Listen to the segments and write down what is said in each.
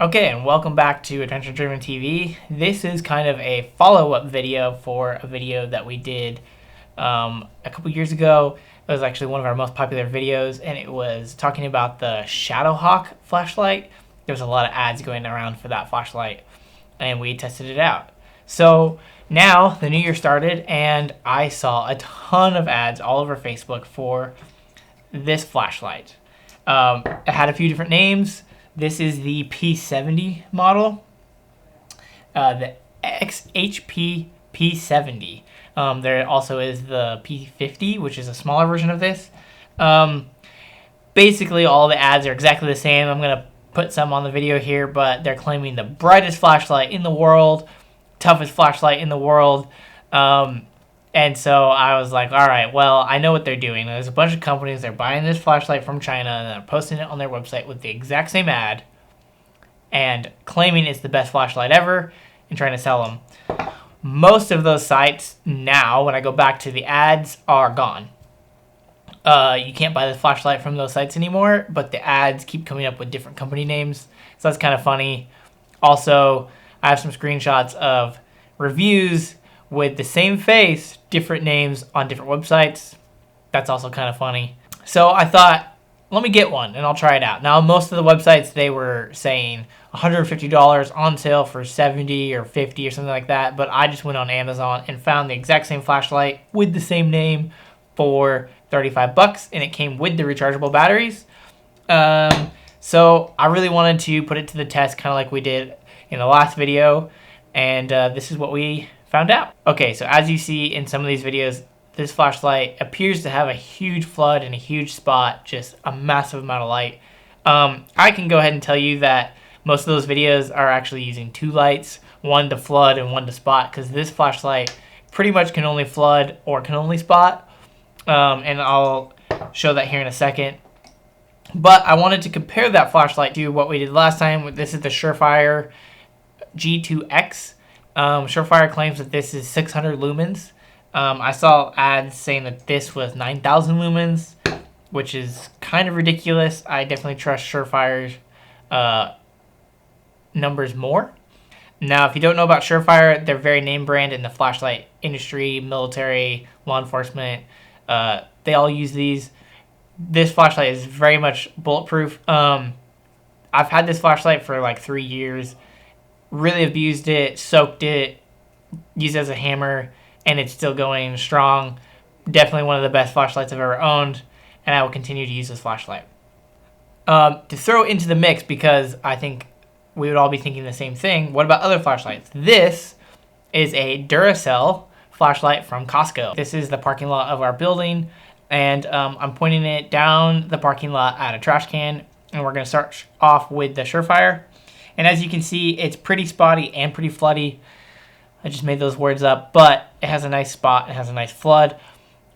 Okay, and welcome back to Attention Driven TV. This is kind of a follow-up video for a video that we did a couple years ago. It was actually one of our most popular videos, and it was talking about the Shadowhawk flashlight. There was a lot of ads going around for that flashlight, and we tested it out. So now the new year started, and I saw a ton of ads all over Facebook for this flashlight. It had a few different names. This is the P70 model, the XHP P70. There also is the P50, which is a smaller version of this. Basically, all the ads are exactly the same. I'm going to put some on the video here, but they're claiming the brightest flashlight in the world, toughest flashlight in the world. And so I was like, all right, well, I know what they're doing. There's a bunch of companies, they're buying this flashlight from China, and they're posting it on their website with the exact same ad and claiming it's the best flashlight ever and trying to sell them. Most of those sites now, when I go back to the ads, are gone. You can't buy this flashlight from those sites anymore, but the ads keep coming up with different company names, so that's kind of funny. Also, I have some screenshots of reviews with the same face, different names on different websites. That's also kind of funny. So I thought, let me get one and I'll try it out. Now, most of the websites, they were saying $150 on sale for $70 or $50 or something like that. But I just went on Amazon and found the exact same flashlight with the same name for $35, and it came with the rechargeable batteries. So I really wanted to put it to the test, kind of like we did in the last video. And this is what we found out. Okay, so as you see in some of these videos, this flashlight appears to have a huge flood and a huge spot, just a massive amount of light. I can go ahead and tell you that most of those videos are actually using two lights, one to flood and one to spot, because this flashlight pretty much can only flood or can only spot. And I'll show that here in a second. But I wanted to compare that flashlight to what we did last time. This is the Surefire G2x. Surefire claims that this is 600 lumens. I saw ads saying that this was 9,000 lumens, which is kind of ridiculous. I definitely trust Surefire's numbers more. Now, if you don't know about Surefire, they're very name brand in the flashlight industry, military, law enforcement. They all use these. This flashlight is very much bulletproof. I've had this flashlight for like 3 years. Really abused it, soaked it, used it as a hammer, and it's still going strong. Definitely one of the best flashlights I've ever owned, and I will continue to use this flashlight. To throw into the mix, because I think we would all be thinking the same thing, what about other flashlights? This is a Duracell flashlight from Costco. This is the parking lot of our building, and I'm pointing it down the parking lot at a trash can, and we're going to start off with the Surefire. And as you can see, it's pretty spotty and pretty floody. I just made those words up, but it has a nice spot. It has a nice flood.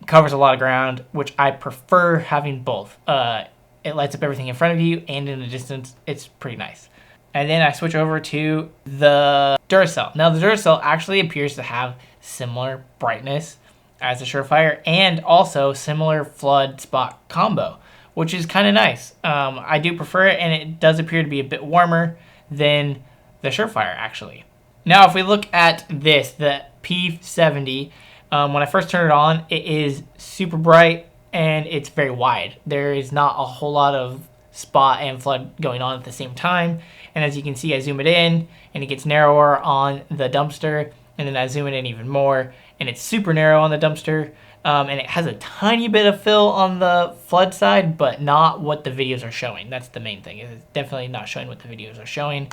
It covers a lot of ground, which I prefer having both. It lights up everything in front of you and in the distance. It's pretty nice. And then I switch over to the Duracell. Now, the Duracell actually appears to have similar brightness as the Surefire and also similar flood spot combo, which is kind of nice. I do prefer it, and it does appear to be a bit warmer than the Surefire, actually. Now, if we look at this, the P70, when I first turn it on, it is super bright and it's very wide. There is not a whole lot of spot and flood going on at the same time. And as you can see, I zoom it in and it gets narrower on the dumpster, and then I zoom it in even more and it's super narrow on the dumpster. And it has a tiny bit of fill on the flood side, but not what the videos are showing. That's the main thing. It's definitely not showing what the videos are showing.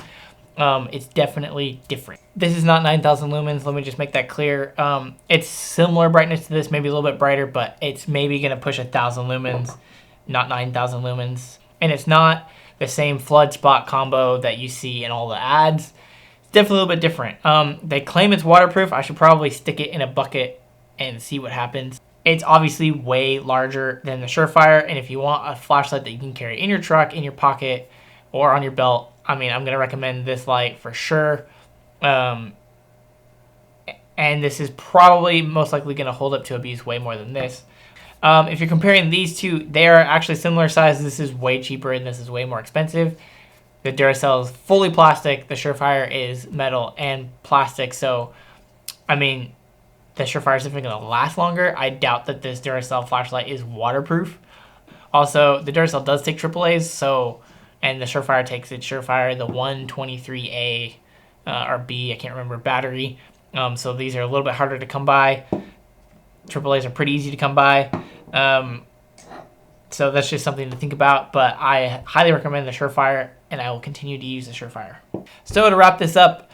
It's definitely different. This is not 9,000 lumens. Let me just make that clear. It's similar brightness to this, maybe a little bit brighter, but it's maybe going to push 1,000 lumens, not 9,000 lumens. And it's not the same flood spot combo that you see in all the ads. It's definitely a little bit different. They claim it's waterproof. I should probably stick it in a bucket and see what happens. It's obviously way larger than the Surefire, and if you want a flashlight that you can carry in your truck, in your pocket, or on your belt, I mean, I'm going to recommend this light for sure. And this is probably most likely going to hold up to abuse way more than this. If you're comparing these two, they are actually similar size. This is way cheaper and this is way more expensive. The Duracell is fully plastic. The Surefire is metal and plastic. So, I mean, the Surefire is definitely going to last longer. I doubt that this Duracell flashlight is waterproof. Also, the Duracell does take AAAs, so, and the Surefire takes its Surefire, the 123A or B, I can't remember, battery. So these are a little bit harder to come by. AAAs are pretty easy to come by. So that's just something to think about, but I highly recommend the Surefire, and I will continue to use the Surefire. So to wrap this up,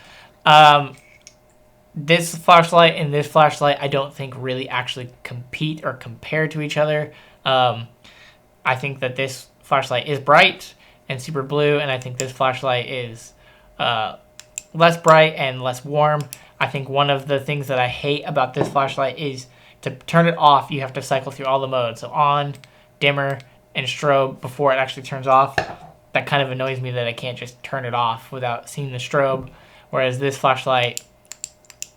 this flashlight and this flashlight I don't think really actually compete or compare to each other. I think that this flashlight is bright and super blue, and I think this flashlight is less bright and less warm. I think one of the things that I hate about this flashlight is to turn it off, you have to cycle through all the modes. So on, dimmer, and strobe before it actually turns off. That kind of annoys me that I can't just turn it off without seeing the strobe. Whereas this flashlight,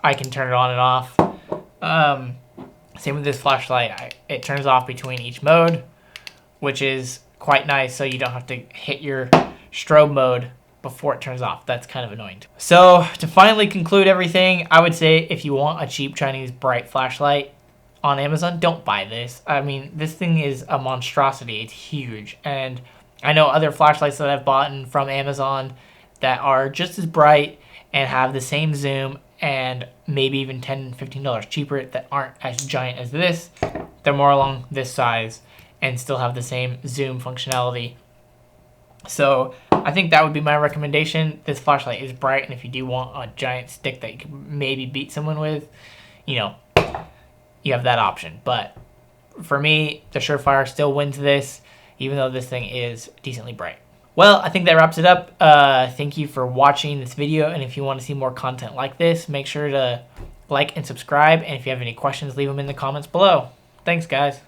I can turn it on and off. Same with this flashlight. It turns off between each mode, which is quite nice, so you don't have to hit your strobe mode before it turns off. That's kind of annoying. So to finally conclude everything, I would say if you want a cheap Chinese bright flashlight on Amazon, don't buy this. I mean, this thing is a monstrosity. It's huge. And I know other flashlights that I've bought from Amazon that are just as bright and have the same zoom and maybe even $10, $15 cheaper that aren't as giant as this. They're more along this size and still have the same zoom functionality. So I think that would be my recommendation. This flashlight is bright, and if you do want a giant stick that you can maybe beat someone with, you know, you have that option. But for me, the Surefire still wins this, even though this thing is decently bright. Well, I think that wraps it up. Thank you for watching this video, and if you want to see more content like this, make sure to like and subscribe, and if you have any questions, leave them in the comments below. Thanks, guys.